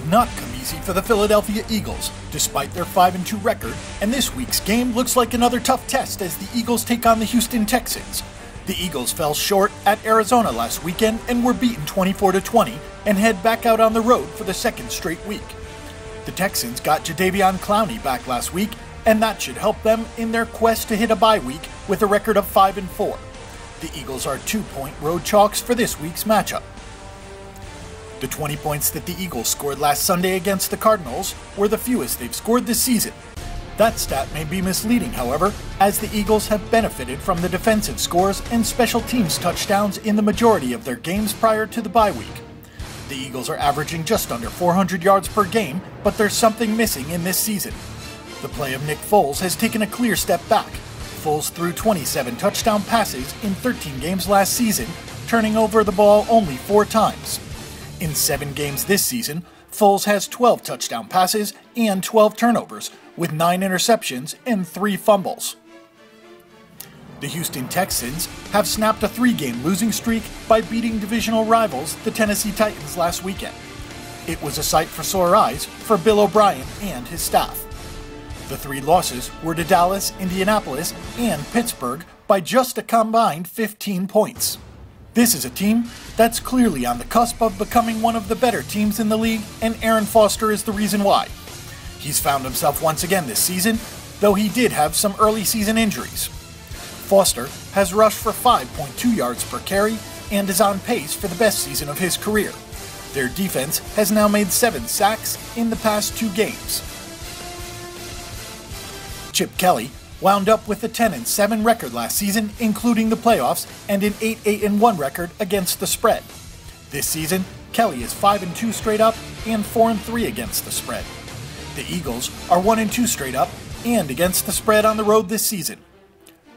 not come easy for the Philadelphia Eagles, despite their 5-2 record, and this week's game looks like another tough test as the Eagles take on the Houston Texans. The Eagles fell short at Arizona last weekend and were beaten 24-20 and head back out on the road for the second straight week. The Texans got Jadeveon Clowney back last week, and that should help them in their quest to hit a bye week with a record of 5-4. The Eagles are 2-point road chalks for this week's matchup. The 20 points that the Eagles scored last Sunday against the Cardinals were the fewest they've scored this season. That stat may be misleading, however, as the Eagles have benefited from the defensive scores and special teams touchdowns in the majority of their games prior to the bye week. The Eagles are averaging just under 400 yards per game, but there's something missing in this season. The play of Nick Foles has taken a clear step back. Foles threw 27 touchdown passes in 13 games last season, turning over the ball only 4 times. In 7 games this season, Foles has 12 touchdown passes and 12 turnovers, with 9 interceptions and 3 fumbles. The Houston Texans have snapped a 3-game losing streak by beating divisional rivals, the Tennessee Titans, last weekend. It was a sight for sore eyes for Bill O'Brien and his staff. The 3 losses were to Dallas, Indianapolis, and Pittsburgh by just a combined 15 points. This is a team that's clearly on the cusp of becoming one of the better teams in the league, and Aaron Foster is the reason why. He's found himself once again this season, though he did have some early season injuries. Foster has rushed for 5.2 yards per carry and is on pace for the best season of his career. Their defense has now made 7 sacks in the past 2 games. Chip Kelly wound up with a 10-7 record last season, including the playoffs, and an 8-1 record against the spread. This season, Kelly is 5-2 straight up and 4-3 against the spread. The Eagles are 1-2 straight up and against the spread on the road this season.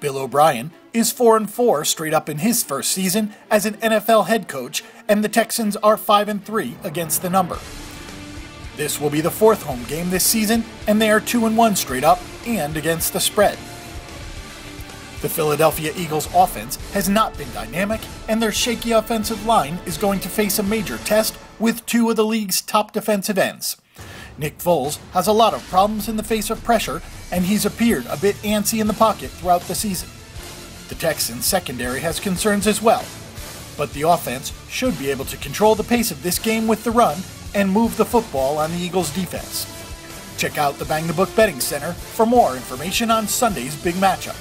Bill O'Brien is 4-4 straight up in his first season as an NFL head coach, and the Texans are 5-3 against the number. This will be the 4th home game this season, and they are 2-1 straight up and against the spread. The Philadelphia Eagles offense has not been dynamic, and their shaky offensive line is going to face a major test with 2 of the league's top defensive ends. Nick Foles has a lot of problems in the face of pressure, and he's appeared a bit antsy in the pocket throughout the season. The Texans' secondary has concerns as well, but the offense should be able to control the pace of this game with the run and move the football on the Eagles' defense. Check out the Bang the Book Betting Center for more information on Sunday's big matchup.